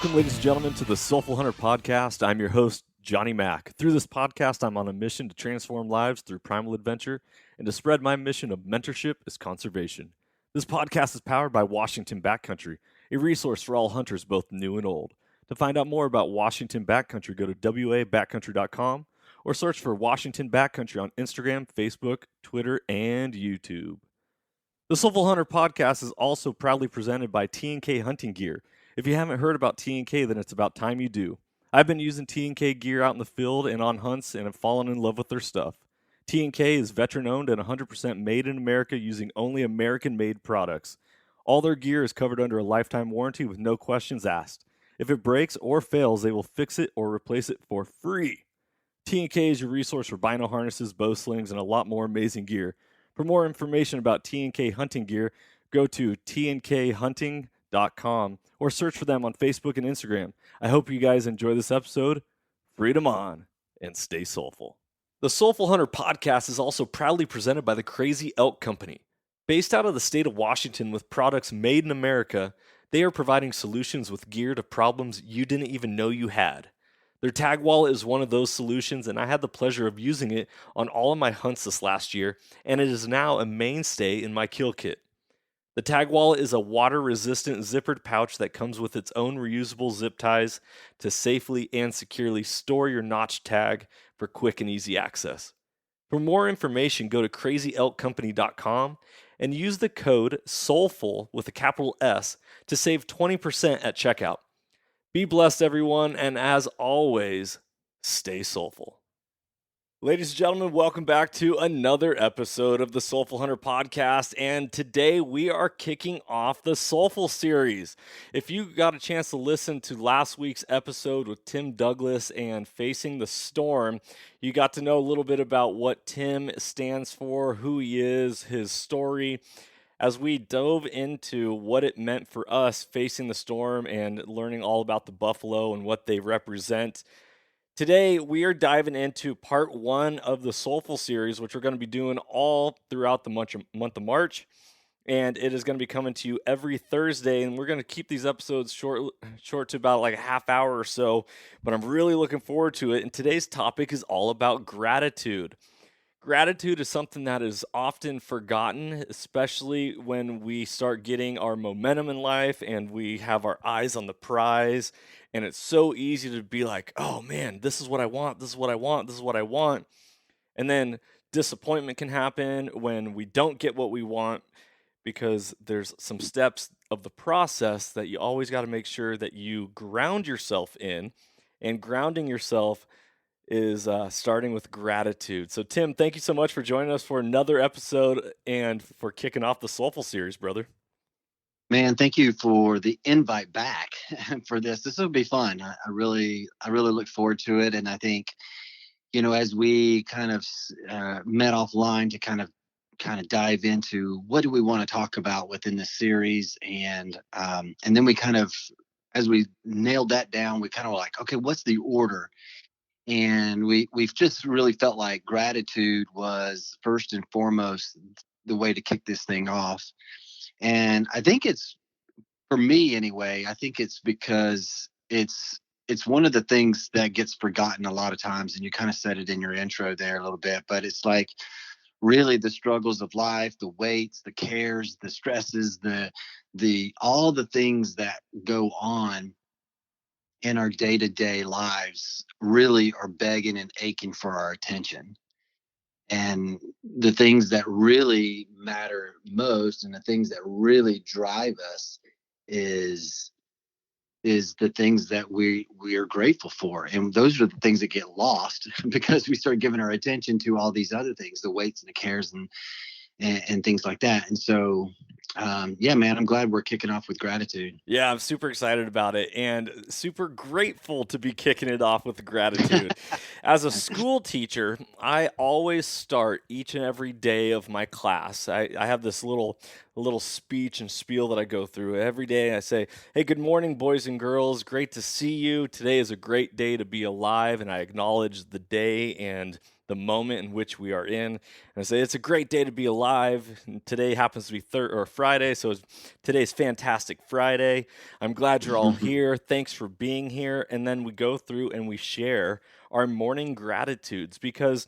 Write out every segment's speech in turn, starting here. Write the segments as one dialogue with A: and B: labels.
A: Welcome, ladies and gentlemen, to the Soulful Hunter Podcast. I'm your host, Johnny Mack. Through this podcast, I'm on a mission to transform lives through primal adventure and to spread my mission of mentorship as conservation. This podcast is powered by Washington Backcountry, a resource for all hunters both new and old. To find out more about Washington Backcountry, go to wabackcountry.com or search for Washington Backcountry on Instagram, Facebook, Twitter, and YouTube. The Soulful Hunter Podcast is also proudly presented by T&K Hunting Gear. If you haven't heard about T&K, then it's about time you do. I've been using T&K gear out in the field and on hunts and have fallen in love with their stuff. T&K is veteran-owned and 100% made in America using only American-made products. All their gear is covered under a lifetime warranty with no questions asked. If it breaks or fails, they will fix it or replace it for free. T&K is your resource for bino harnesses, bow slings, and a lot more amazing gear. For more information about T&K hunting gear, go to tnkhunting.com or search for them on Facebook and Instagram. I hope you guys enjoy this episode. Freedom on and stay soulful. The Soulful Hunter Podcast is also proudly presented by the Crazy Elk Company. Based out of the state of Washington with products made in America, they are providing solutions with gear to problems you didn't even know you had. Their tag wallet is one of those solutions, and I had the pleasure of using it on all of my hunts this last year, and it is now a mainstay in my kill kit. The tag wallet is a water-resistant zippered pouch that comes with its own reusable zip ties to safely and securely store your notch tag for quick and easy access. For more information, go to crazyelkcompany.com and use the code SOULFUL with a capital S to save 20% at checkout. Be blessed, everyone, and as always, stay soulful. Ladies and gentlemen, welcome back to another episode of the Soulful Hunter Podcast, and today we are kicking off the Soulful Series. If you got a chance to listen to last week's episode with Tim Douglas and Facing the Storm, you got to know a little bit about what Tim stands for, who he is, his story, as we dove into what it meant for us facing the storm and learning all about the buffalo and what they represent. Today, we are diving into part one of the Soulful Series, which we're going to be doing all throughout the month of March. And it is going to be coming to you every Thursday. And we're going to keep these episodes short to about like a half hour or so. But I'm really looking forward to it. And today's topic is all about gratitude. Gratitude is something that is often forgotten, especially when we start getting our momentum in life and we have our eyes on the prize. And it's so easy to be like, oh man, this is what I want, this is what I want, this is what I want. And then disappointment can happen when we don't get what we want, because there's some steps of the process that you always got to make sure that you ground yourself in. And grounding yourself is starting with gratitude. So Tim, thank you so much for joining us for another episode and for kicking off the Soulful Series, brother.
B: Man, thank you for the invite back for this. This will be fun. I really look forward to it. And I think, as we kind of met offline to kind of dive into what do we want to talk about within the series, and then we kind of, as we nailed that down, we kind of were like, okay, what's the order? And we've just really felt like gratitude was first and foremost the way to kick this thing off. And I think it's, for me anyway, I think it's because it's one of the things that gets forgotten a lot of times. And you kind of said it in your intro there a little bit, but it's like really the struggles of life, the weights, the cares, the stresses, the all the things that go on in our day-to-day lives really are begging and aching for our attention. And the things that really matter most and the things that really drive us is the things that we are grateful for. And those are the things that get lost because we start giving our attention to all these other things, the weights and the cares and things like that. And so, yeah, man, I'm glad we're kicking off with gratitude.
A: Yeah, I'm super excited about it and super grateful to be kicking it off with gratitude. As a school teacher, I always start each and every day of my class. I have this little speech and spiel that I go through. Every day I say, hey, good morning, boys and girls. Great to see you. Today is a great day to be alive, and I acknowledge the day and the moment in which we are in. And I say it's a great day to be alive. And today happens to be Friday, so today's Fantastic Friday. I'm glad you're all here. Thanks for being here. And then we go through and we share our morning gratitudes, because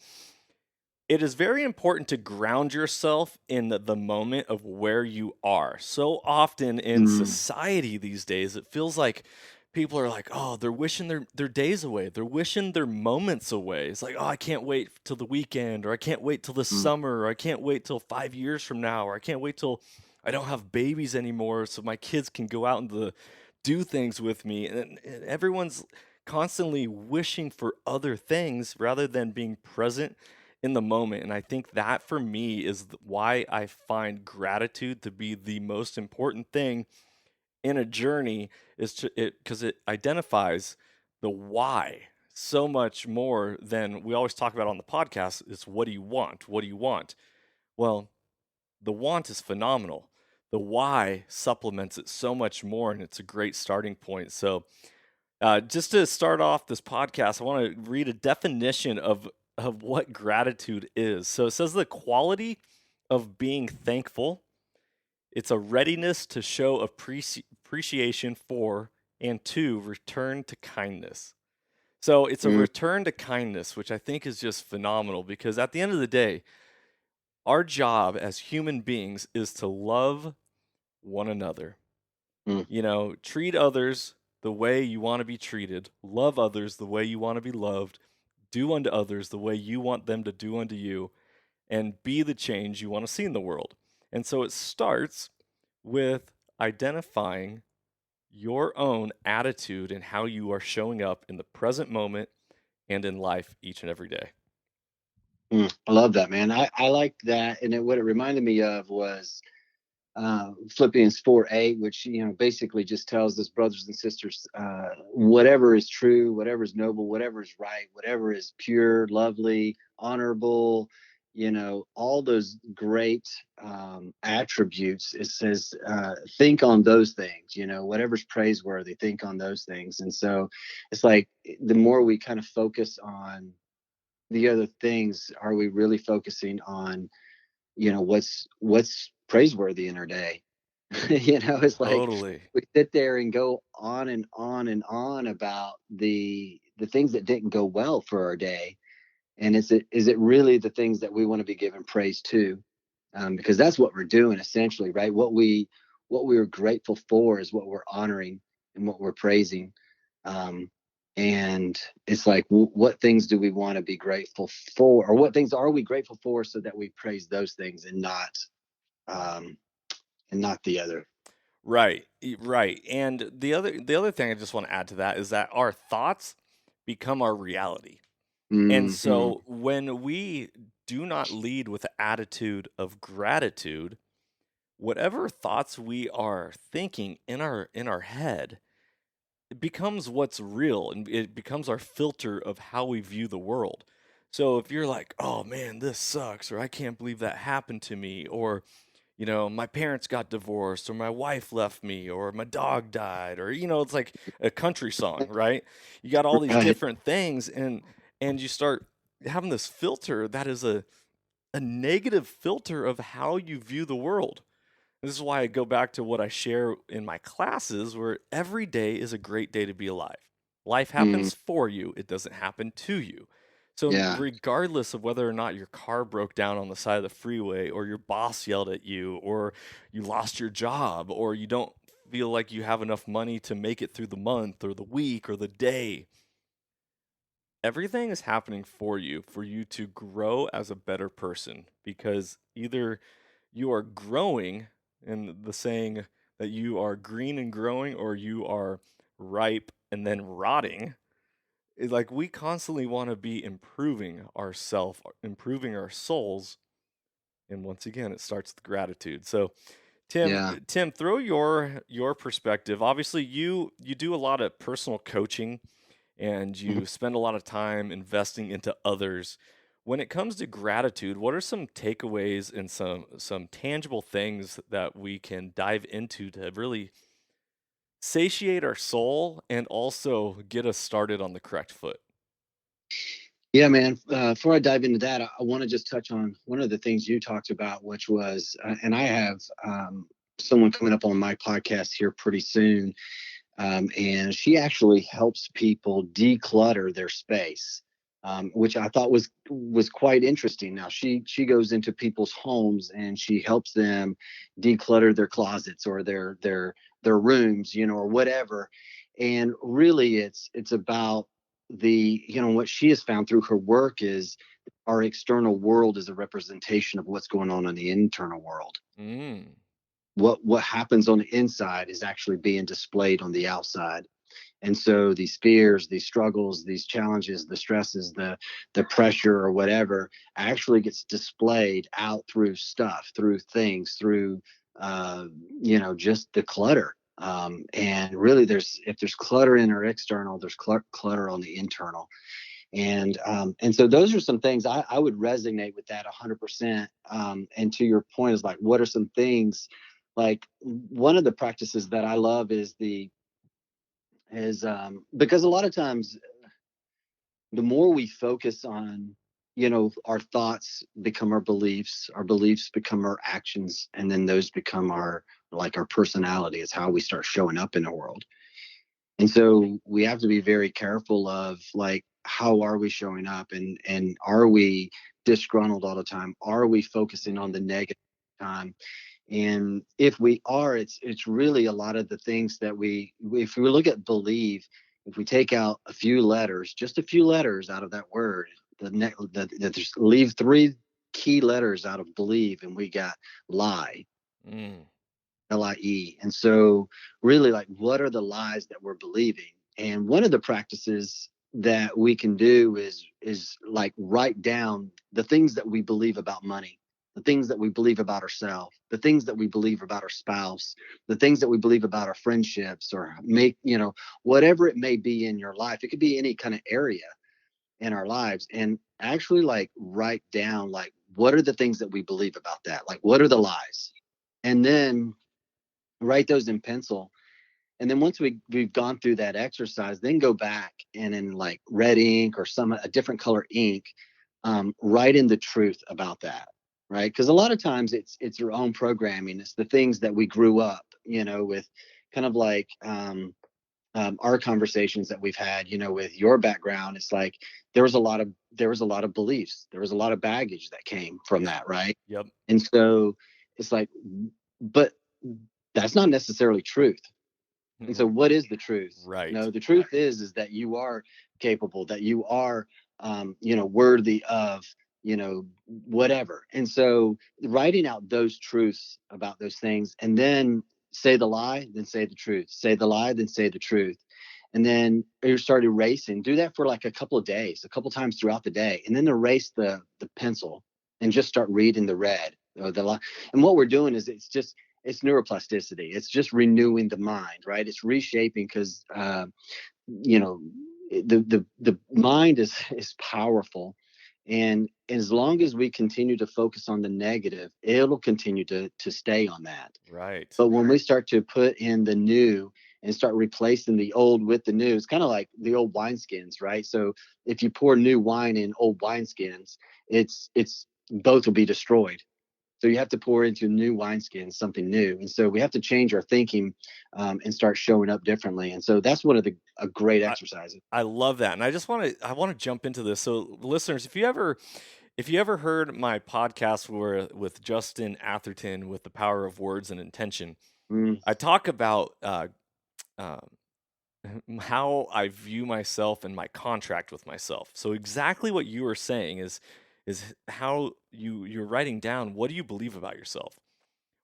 A: it is very important to ground yourself in the moment of where you are. So often in
B: Mm,
A: society these days, it feels like people are like, oh, they're wishing their days away. They're wishing their moments away. It's like, oh, I can't wait till the weekend, or I can't wait till the
B: mm,
A: summer, or I can't wait till 5 years from now, or I can't wait till I don't have babies anymore so my kids can go out and do things with me. And everyone's constantly wishing for other things rather than being present in the moment. And I think that for me is why I find gratitude to be the most important thing in a journey, is to it because it identifies the why so much more than we always talk about on the podcast. Is what do you want? What do you want? Well, the want is phenomenal. The why supplements it so much more, and it's a great starting point. So just to start off this podcast, I want to read a definition of what gratitude is. So it says the quality of being thankful. It's a readiness to show appreciation for and to return to kindness. So it's a
B: mm,
A: return to kindness, which I think is just phenomenal, because at the end of the day, our job as human beings is to love one another.
B: mm.
A: Treat others the way you want to be treated, love others the way you want to be loved, do unto others the way you want them to do unto you, and be the change you want to see in the world. And so it starts with identifying your own attitude and how you are showing up in the present moment and in life each and every day.
B: I love that, man. I like that. And what it reminded me of was Philippians 4:8, which basically just tells us, brothers and sisters, whatever is true, whatever is noble, whatever is right, whatever is pure, lovely, honorable, all those great attributes. It says, think on those things. Whatever's praiseworthy, think on those things. And so it's like the more we kind of focus on the other things, are we really focusing on what's praiseworthy in our day? It's like
A: Totally.
B: we sit there and go on and on and on about the things that didn't go well for our day. And is it really the things that we want to be given praise to? Because that's what we're doing essentially, right? What we are grateful for is what we're honoring and what we're praising. um, and it's like, what things do we want to be grateful for, or what things are we grateful for, so that we praise those things um, and not the other.
A: Right. Right. And the other thing I just want to add to that is that our thoughts become our reality. And
B: Hmm.
A: so when we do not lead with an attitude of gratitude, whatever thoughts we are thinking in our head, it becomes what's real, and it becomes our filter of how we view the world. So if you're like, "Oh man, this sucks," or "I can't believe that happened to me," or my parents got divorced, or my wife left me, or my dog died, or it's like a country song, right? You got all these
B: Right.
A: different things, and you start having this filter that is a negative filter of how you view the world. This is why I go back to what I share in my classes, where every day is a great day to be alive. Life
B: Mm,
A: happens for you, it doesn't happen to you. So,
B: yeah.
A: regardless of whether or not your car broke down on the side of the freeway, or your boss yelled at you, or you lost your job, or you don't feel like you have enough money to make it through the month, or the week, or the day, everything is happening for you to grow as a better person, because either you are growing, in the saying that you are green and growing, or you are ripe and then rotting. It's like we constantly want to be improving ourselves, improving our souls, and once again it starts with gratitude. So
B: Yeah.
A: Tim, throw your perspective. Obviously you do a lot of personal coaching, and
B: Mhm.
A: you spend a lot of time investing into others. When it comes to gratitude, what are some takeaways and some tangible things that we can dive into to really satiate our soul and also get us started on the correct foot?
B: Yeah, man. Before I dive into that, I want to just touch on one of the things you talked about, which was, and I have someone coming up on my podcast here pretty soon, and she actually helps people declutter their space, which I thought was quite interesting. Now she goes into people's homes and she helps them declutter their closets or their rooms, or whatever. And really, it's about what she has found through her work is our external world is a representation of what's going on in the internal world.
A: Mm.
B: What happens on the inside is actually being displayed on the outside. And so these fears, these struggles, these challenges, the stresses, the pressure or whatever actually gets displayed out through stuff, through things, through just the clutter. And really, if there's clutter in our external, there's clutter on the internal. And so those are some things I would resonate with that 100%. And to your point is like, what are some things? Like one of the practices that I love is because a lot of times the more we focus on, our thoughts become our beliefs become our actions, and then those become our personality. It's how we start showing up in the world. And so we have to be very careful of like, how are we showing up, and are we disgruntled all the time? Are we focusing on the negative time? And if we are, it's really a lot of the things that if we look at believe, if we take out a few letters, just a few letters out of that word, just leave three key letters out of believe, and we got lie.
A: Mm.
B: LIE. And so, really, like, what are the lies that we're believing? And one of the practices that we can do is like write down the things that we believe about money, the things that we believe about ourselves, the things that we believe about our spouse, the things that we believe about our friendships, or whatever it may be in your life. It could be any kind of area in our lives, and actually like write down like, what are the things that we believe about that? Like, what are the lies? And then write those in pencil. And then once we've gone through that exercise, then go back and in like red ink or a different color ink, write in the truth about that, right? Because a lot of times it's your own programming. It's the things that we grew up, with, kind of like our conversations that we've had, with your background. It's like there was a lot of beliefs, there was a lot of baggage that came from
A: Yep.
B: that, right?
A: Yep.
B: And so it's like, but that's not necessarily truth. And so what is the truth?
A: Right.
B: No, the truth is that you are capable, that you are, worthy of, whatever. And so writing out those truths about those things, and then say the lie, then say the truth, say the lie, then say the truth. And then you start erasing, do that for like a couple of days, a couple of times throughout the day, and then erase the pencil and just start reading the red or the lie. And what we're doing is it's neuroplasticity. It's just renewing the mind, right? It's reshaping, because you know the mind is powerful, and as long as we continue to focus on the negative, it'll continue to stay on that.
A: Right.
B: But when we start to put in the new and start replacing the old with the new, it's kind of like the old wineskins, right? So if you pour new wine in old wineskins, it's both will be destroyed. So you have to pour into new wineskins something new. And so we have to change our thinking, and start showing up differently. And so that's one of the a great
A: I
B: exercises.
A: I love that, and I want to jump into this. So, listeners, if you ever heard my podcast with Justin Atherton with the power of words and intention,
B: Mm,
A: I talk about um, how I view myself and my contract with myself. So exactly what you were saying is how you're writing down, what do you believe about yourself?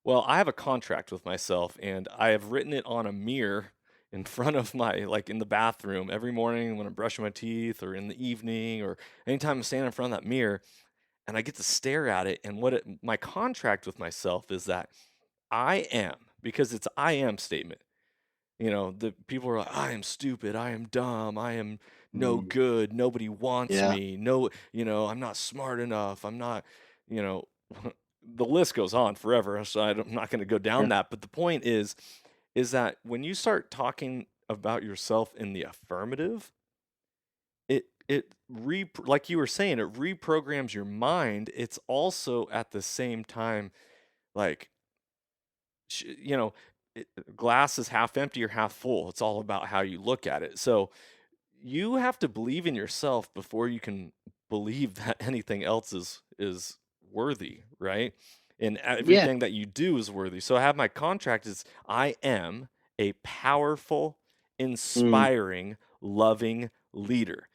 A: Well, I have a contract with myself, and I have written it on a mirror in front of like in the bathroom every morning when I'm brushing my teeth, or in the evening, or anytime I'm standing in front of that mirror, and I get to stare at it. And my contract with myself is that I am, because it's I am statement. The people are like, I am stupid, I am dumb, I am no
B: mm,
A: good, nobody wants
B: yeah.
A: me, no, I'm not smart enough, I'm not, you know, the list goes on forever. So I'm not going to go down
B: Yeah.
A: that. But the point is that when you start talking about yourself in the affirmative, it like you were saying, it reprograms your mind. It's also at the same time like you know, glass is half empty or half full. It's all about how you look at it. So you have to believe in yourself before you can believe that anything else is worthy, right? And
B: Yeah.
A: everything that you do is worthy. So I have my contract is I am a powerful,
B: Mm,
A: inspiring, loving leader.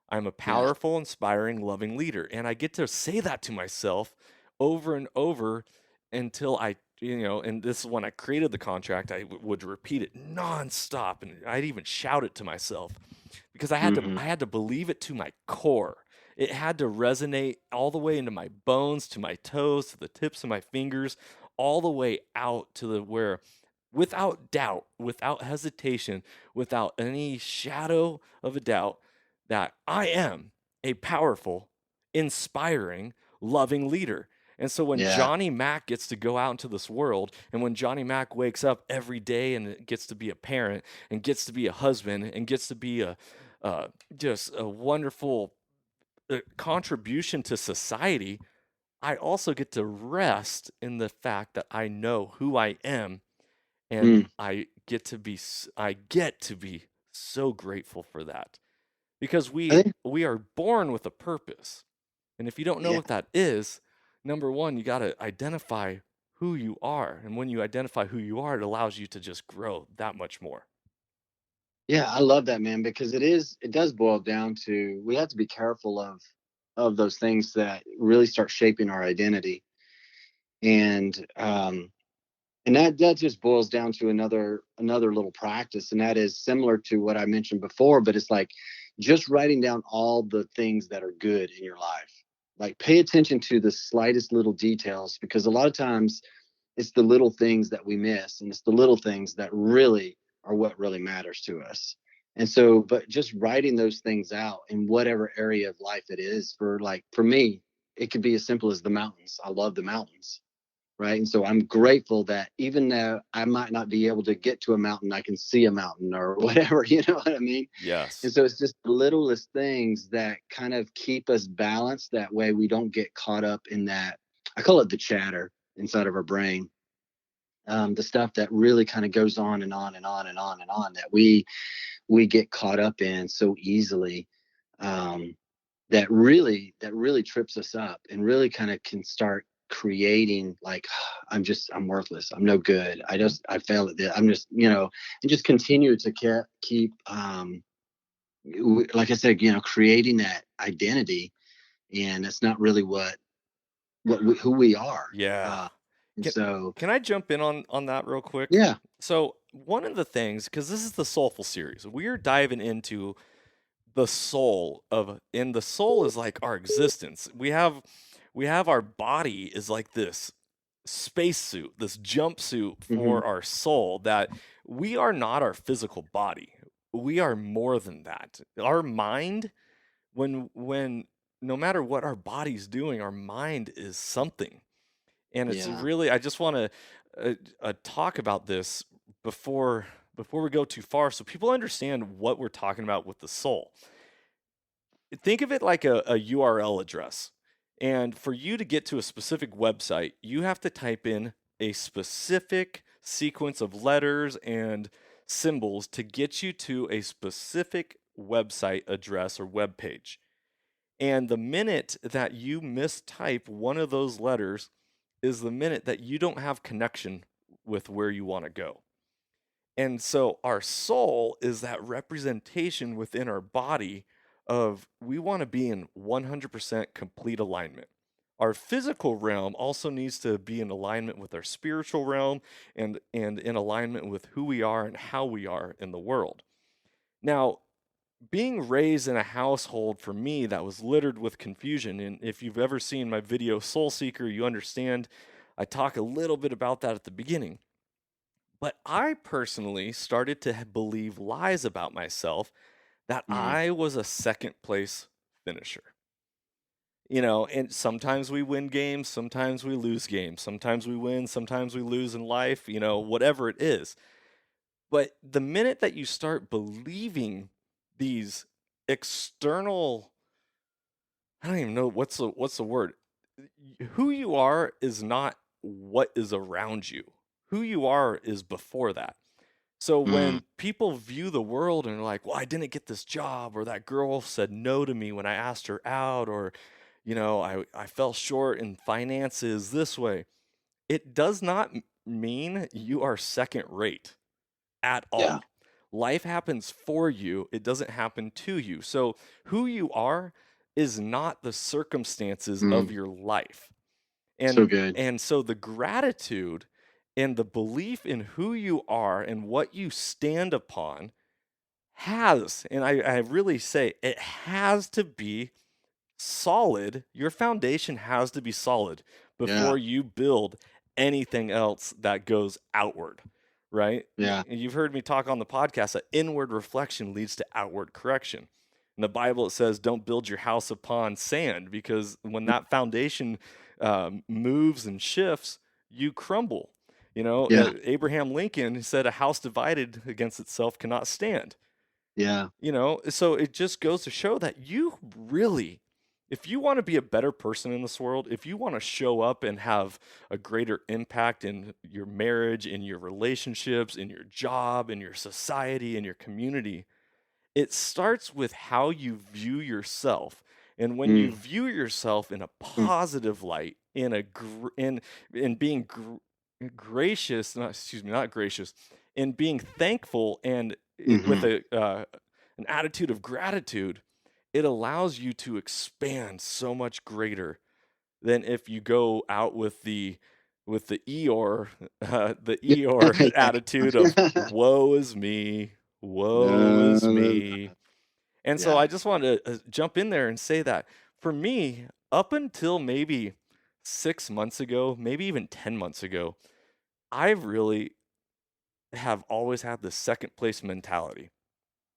A: I'm a
B: yes.
A: powerful, inspiring, loving leader. And I get to say that to myself over and over until and this is when I created the contract, would repeat it nonstop. And I'd even shout it to myself because
B: Hmm.
A: I had to believe it to my core. It had to resonate all the way into my bones, to my toes, to the tips of my fingers, all the way out to the where without doubt, without hesitation, without any shadow of a doubt, that I am a powerful, inspiring, loving leader. And so when
B: Yeah.
A: Johnny Mac gets to go out into this world, and when Johnny Mac wakes up every day and gets to be a parent, and gets to be a husband, and gets to be just a wonderful contribution to society, I also get to rest in the fact that I know who I am, and
B: Mm.
A: I get to be so grateful for that because
B: I think,
A: we are born with a purpose. And if you don't know
B: yeah.
A: what that is, number one, you got to identify who you are. And when you identify who you are, it allows you to just grow that much more.
B: Yeah, I love that, man, because it does boil down to we have to be careful of those things that really start shaping our identity. And and that just boils down to another little practice, and that is similar to what I mentioned before, but it's like just writing down all the things that are good in your life. Like pay attention to the slightest little details, because a lot of times it's the little things that we miss, and it's the little things that really are what really matters to us. And so, but just writing those things out in whatever area of life it is, for me, it could be as simple as the mountains. I love the mountains, right? And so I'm grateful that even though I might not be able to get to a mountain, I can see a mountain or whatever, you know what I mean? And
A: Yes.
B: so it's just the littlest things that kind of keep us balanced. That way we don't get caught up in that. I call it the chatter inside of our brain. The stuff that really kind of goes on and on and on and on and on that we get caught up in so easily. That really trips us up and really kind of can start creating like I'm worthless, I'm no good, I fail at this, I'm just, and just continue to keep like I said, creating that identity, and it's not really who we are.
A: Yeah.
B: uh, and
A: Can,
B: so
A: can I jump in on that real quick?
B: yeah.
A: So, one of the things, because this is the Soulful Series, we're diving into the soul of, and the soul is like our existence. We have our body is like this spacesuit, this jumpsuit
B: Hmm.
A: for our soul, that we are not our physical body. We are more than that. Our mind, when no matter what our body's doing, our mind is something. And it's
B: Yeah.
A: really, I just want to talk about this before we go too far so people understand what we're talking about with the soul. Think of it like a URL address. And for you to get to a specific website, you have to type in a specific sequence of letters and symbols to get you to a specific website address or web page. And the minute that you mistype one of those letters is the minute that you don't have connection with where you want to go. And so our soul is that representation within our body of we want to be in 100% complete alignment. Our physical realm also needs to be in alignment with our spiritual realm and in alignment with who we are and how we are in the world. Now, being raised in a household for me that was littered with confusion, and if you've ever seen my video Soul Seeker, you understand I talk a little bit about that at the beginning. But I personally started to believe lies about myself that
B: Mm.
A: I was a second place finisher. And sometimes we win games, sometimes we lose games, sometimes we win, sometimes we lose in life, whatever it is. But the minute that you start believing these external, I don't even know what's the word. Who you are is not what is around you. Who you are is before that. So
B: Mm,
A: when people view the world and are like, well, I didn't get this job, or that girl said no to me when I asked her out, or, I fell short in finances this way, it does not mean you are second rate at
B: yeah.
A: all. Life happens for you, it doesn't happen to you. So who you are is not the circumstances of
B: Mm,
A: your life.
B: so
A: And
B: good.
A: and so the gratitude and the belief in who you are and what you stand upon has, and I really say it has to be solid. Your foundation has to be solid
B: Yeah.
A: before you build anything else that goes outward, right?
B: Yeah.
A: You've heard me talk on the podcast that inward reflection leads to outward correction. In the Bible, it says, don't build your house upon sand, because when that foundation moves and shifts, you crumble.
B: Yeah.
A: Abraham Lincoln said, a house divided against itself cannot stand.
B: Yeah.
A: So it just goes to show that you really, if you want to be a better person in this world, if you want to show up and have a greater impact in your marriage, in your relationships, in your job, in your society, in your community, it starts with how you view yourself. And when you
B: Mm,
A: view yourself in a
B: mm,
A: positive light, in being gracious, not excuse me, not gracious, in being thankful and with
B: hmm.
A: an attitude of gratitude, it allows you to expand so much greater than if you go out with the Eeyore the Eeyore attitude of
B: Yeah.
A: woe is
B: Uh,
A: me. And so
B: yeah.
A: I just wanted to jump in there and say that for me, up until maybe 6 months ago, maybe even 10 months ago, I really have always had the second place mentality.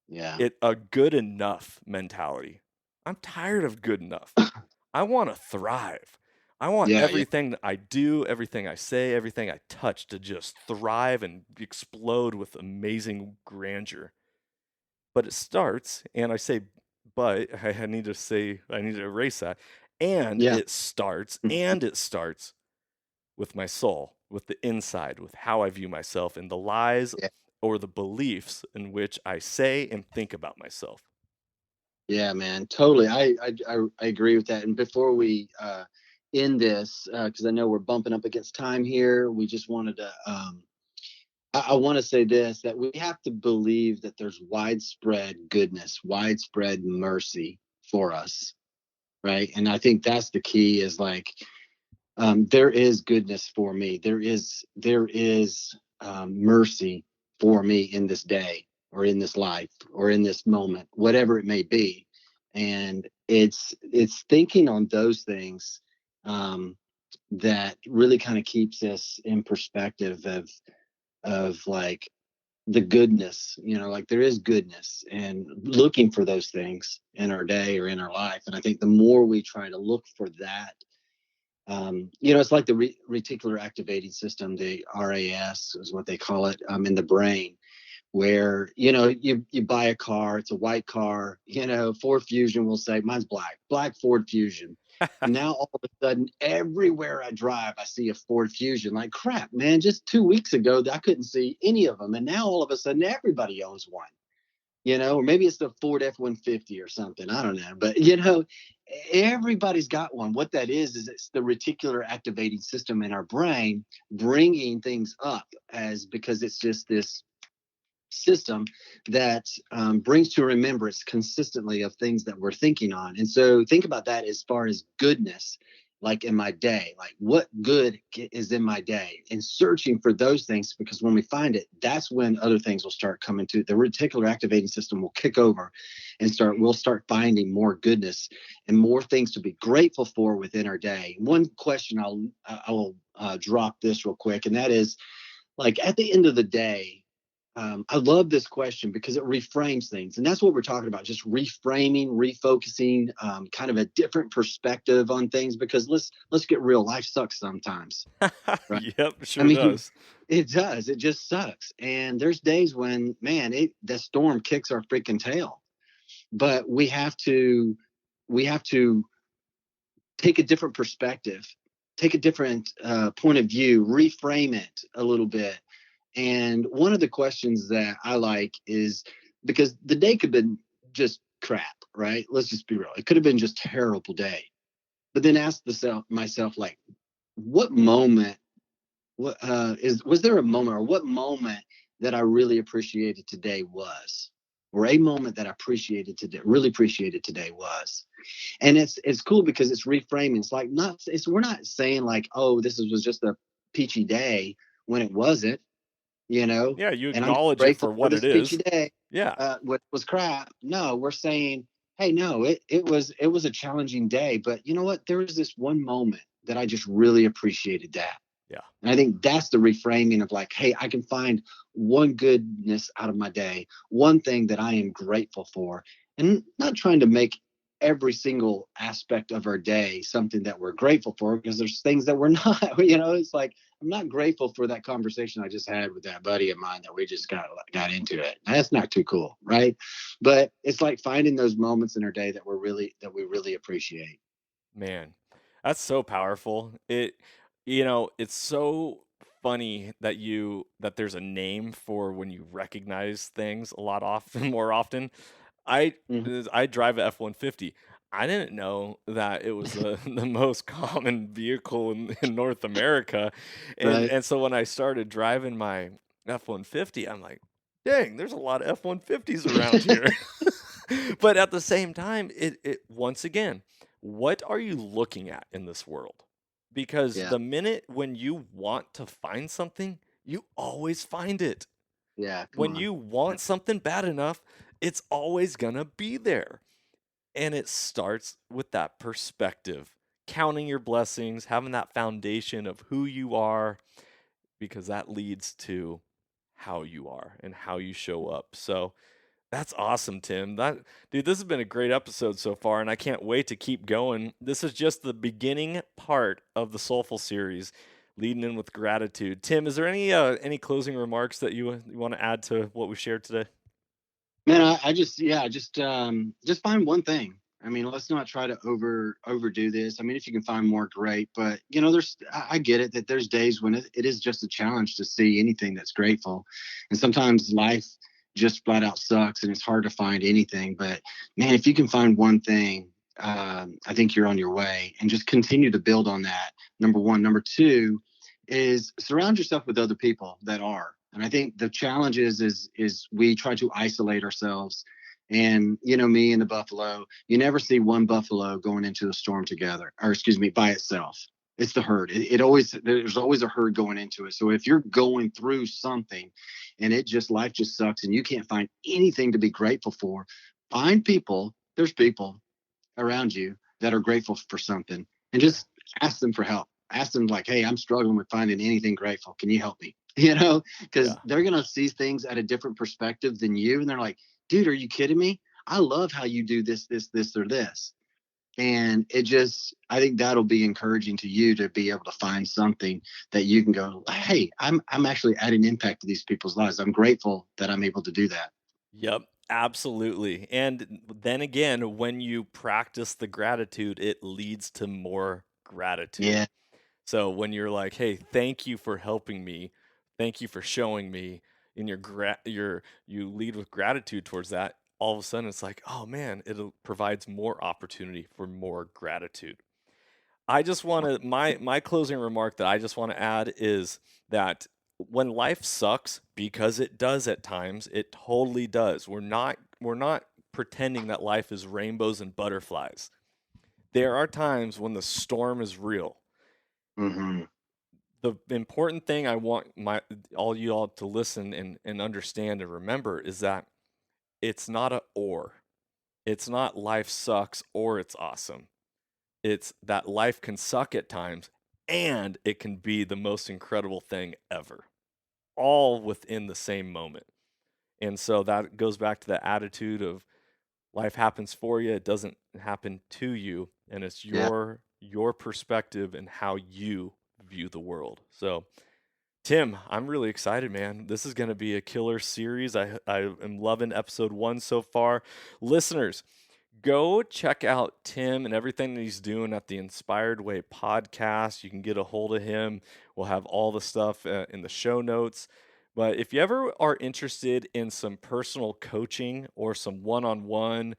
B: Yeah.
A: A good enough mentality. I'm tired of good enough. I want to thrive. I want
B: Yeah. Yeah.
A: everything that I do, everything I say, everything I touch to just thrive and explode with amazing grandeur. But it starts, and I say, but I need to say, I need to erase that.
B: Yeah.
A: And it starts with my soul, with the inside, with how I view myself, and the lies
B: Yeah.
A: or the beliefs in which I say and think about myself.
B: Yeah, man, totally. I agree with that. And before we end this, because I know we're bumping up against time here, we just wanted to. I want to say this, that we have to believe that there's widespread goodness, widespread mercy for us, right? And I think that's the key. Is like there is goodness for me. There is mercy for me in this day, or in this life, or in this moment, whatever it may be. And it's thinking on those things um, that really kind of keeps us in perspective of like the goodness, like there is goodness, and looking for those things in our day or in our life. And I think the more we try to look for that, it's like the reticular activating system, the RAS is what they call it, in the brain, where you buy a car, it's a white car, Ford Fusion will say, mine's black Ford Fusion. And now all of a sudden, everywhere I drive, I see a Ford Fusion. Like, crap, man, just 2 weeks ago, I couldn't see any of them. And now all of a sudden, everybody owns one, or maybe it's the Ford F-150 or something. I don't know. But, everybody's got one. What that is it's the reticular activating system in our brain bringing things up, as because it's just this system that brings to remembrance consistently of things that we're thinking on. And so think about that as far as goodness, like in my day, like what good is in my day, and searching for those things, because when we find it, that's when other things will start coming to the reticular activating system will kick over, and we'll start finding more goodness and more things to be grateful for within our day. One question I will drop this real quick, and that is, like, at the end of the day, I love this question because it reframes things, and that's what we're talking about: just reframing, refocusing, kind of a different perspective on things. Because let's get real, life sucks sometimes, right?
A: Yep,
B: I
A: sure
B: mean,
A: does.
B: it does. It just sucks, and there's days when, man, the storm kicks our freaking tail, but we have to take a different perspective, take a different point of view, reframe it a little bit. And one of the questions that I like is, because the day could have been just crap, right? Let's just be real. It could have been just a terrible day. But then ask myself, like, what moment, was there a moment, or what moment that I really appreciated today was, or a moment that I appreciated today, really appreciated today was. And it's cool because it's reframing. It's like, not, it's, we're not saying like, oh, was just a peachy day, when it wasn't, you know,
A: Yeah, you
B: and I'm
A: acknowledge it
B: grateful
A: for
B: for
A: what it
B: this peachy
A: is.
B: day.
A: Yeah.
B: What was crap? No, we're saying, hey, no, it was a challenging day, but you know what? There was this one moment that I just really appreciated that.
A: Yeah.
B: And I think that's the reframing of like, hey, I can find one goodness out of my day, one thing that I am grateful for, and not trying to make every single aspect of our day something that we're grateful for, because there's things that we're not. It's like, I'm not grateful for that conversation I just had with that buddy of mine that we just got into it. That's not too cool, right? But it's like finding those moments in our day that we really appreciate.
A: Man, that's so powerful. It's so funny that there's a name for when you recognize things a lot often, more often. I
B: Mhm.
A: I drive a F-150. I didn't know that it was the most common vehicle in North America, and
B: Right.
A: and so when I started driving my F-150, I'm like, dang, there's a lot of F-150s around here. But at the same time, it once again, what are you looking at in this world? Because
B: Yeah.
A: the minute when you want to find something, you always find it.
B: Yeah. Come
A: When
B: on.
A: you want something bad enough, it's always gonna be there. And it starts with that perspective, counting your blessings, having that foundation of who you are, because that leads to how you are and how you show up. So that's awesome, Tim. Dude, this has been a great episode so far, and I can't wait to keep going. This is just the beginning part of the Soulful series, leading in with gratitude. Tim, is there any closing remarks that you want to add to what we shared today?
B: Man, I just, yeah, just find one thing. I mean, let's not try to overdo this. I mean, if you can find more, great. But I get it that there's days when it is just a challenge to see anything that's grateful, and sometimes life just flat out sucks, and it's hard to find anything. But man, if you can find one thing, I think you're on your way, and just continue to build on that. Number one. Number two is surround yourself with other people that are. And I think the challenge is we try to isolate ourselves. And me and the buffalo, you never see one buffalo going into a storm together, or excuse me, by itself. It's the herd. There's always a herd going into it. So if you're going through something and life just sucks and you can't find anything to be grateful for, find people. There's people around you that are grateful for something, and
A: Yeah.
B: just ask them for help. Ask them like, hey, I'm struggling with finding anything grateful. Can you help me? Because
A: Yeah.
B: they're going to see things at a different perspective than you. And they're like, dude, are you kidding me? I love how you do this, or this. And I think that'll be encouraging to you to be able to find something that you can go, hey, I'm actually adding impact to these people's lives. I'm grateful that I'm able to do that.
A: Yep, absolutely. And then again, when you practice the gratitude, it leads to more gratitude.
B: Yeah.
A: So when you're like, "Hey, thank you for helping me. Thank you for showing me," and you lead with gratitude towards that, all of a sudden it's like, "Oh man, it provides more opportunity for more gratitude." I just want to my closing remark that I just want to add is that when life sucks, because it does at times, it totally does. We're not pretending that life is rainbows and butterflies. There are times when the storm is real.
B: Hmm.
A: The important thing I want my all you all to listen and understand and remember is that it's not a or. It's not life sucks or it's awesome. It's that life can suck at times and it can be the most incredible thing ever, all within the same moment. And so that goes back to the attitude of life happens for you, it doesn't happen to you, and it's
B: Yeah.
A: your perspective and how you view the world. So, Tim, I'm really excited, man. This is going to be a killer series. I am loving episode 1 so far. Listeners, go check out Tim and everything that he's doing at the Inspired Way podcast. You can get a hold of him. We'll have all the stuff in the show notes. But if you ever are interested in some personal coaching or some one-on-one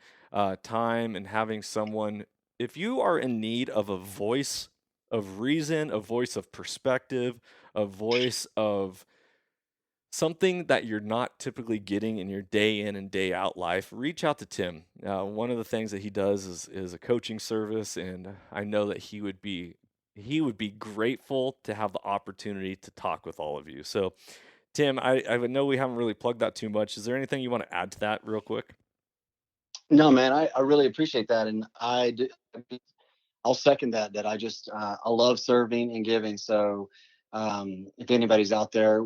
A: time and having someone, if you are in need of a voice of reason, a voice of perspective, a voice of something that you're not typically getting in your day in and day out life, reach out to Tim. One of the things that he does is a coaching service, and I know that he would be grateful to have the opportunity to talk with all of you. So, Tim, I know we haven't really plugged that too much. Is there anything you want to add to that real quick?
B: No, man, I really appreciate that, and I'll second that. That I love serving and giving. So if anybody's out there,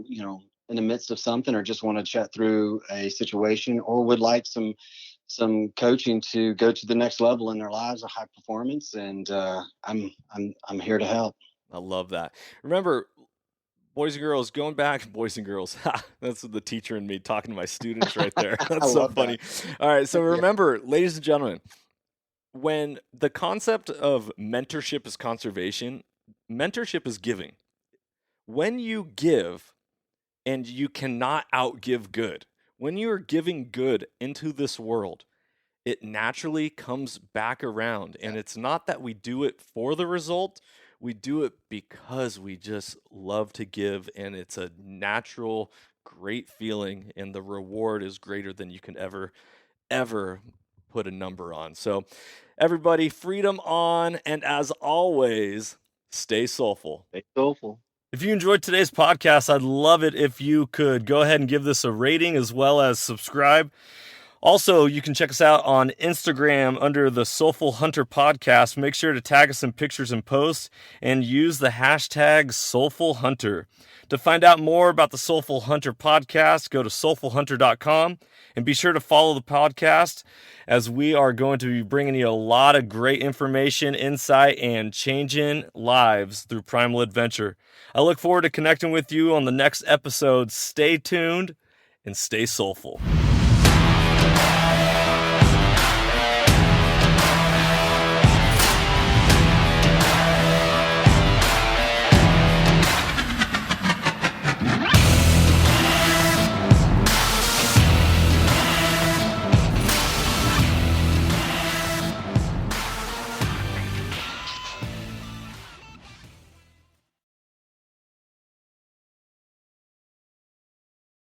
B: in the midst of something, or just want to chat through a situation, or would like some coaching to go to the next level in their lives, a high performance, and I'm here to help.
A: I love that. Remember, boys and girls, going back, boys and girls. That's the teacher and me talking to my students right there. That's so funny. All right. So remember, ladies and gentlemen, when the concept of mentorship is conservation, mentorship is giving. When you give, and you cannot outgive good, when you are giving good into this world, it naturally comes back around. And it's not that we do it for the result. We do it because we just love to give, and it's a natural, great feeling, and the reward is greater than you can ever put a number on. So everybody, freedom on, and as always, stay soulful.
B: Stay soulful.
A: If you enjoyed today's podcast, I'd love it if you could go ahead and give this a rating as well as subscribe. Also, you can check us out on Instagram under the Soulful Hunter Podcast. Make sure to tag us in pictures and posts and use the hashtag Soulful Hunter. To find out more about the Soulful Hunter Podcast, go to soulfulhunter.com and be sure to follow the podcast, as we are going to be bringing you a lot of great information, insight, and changing lives through primal adventure. I look forward to connecting with you on the next episode. Stay tuned and stay soulful.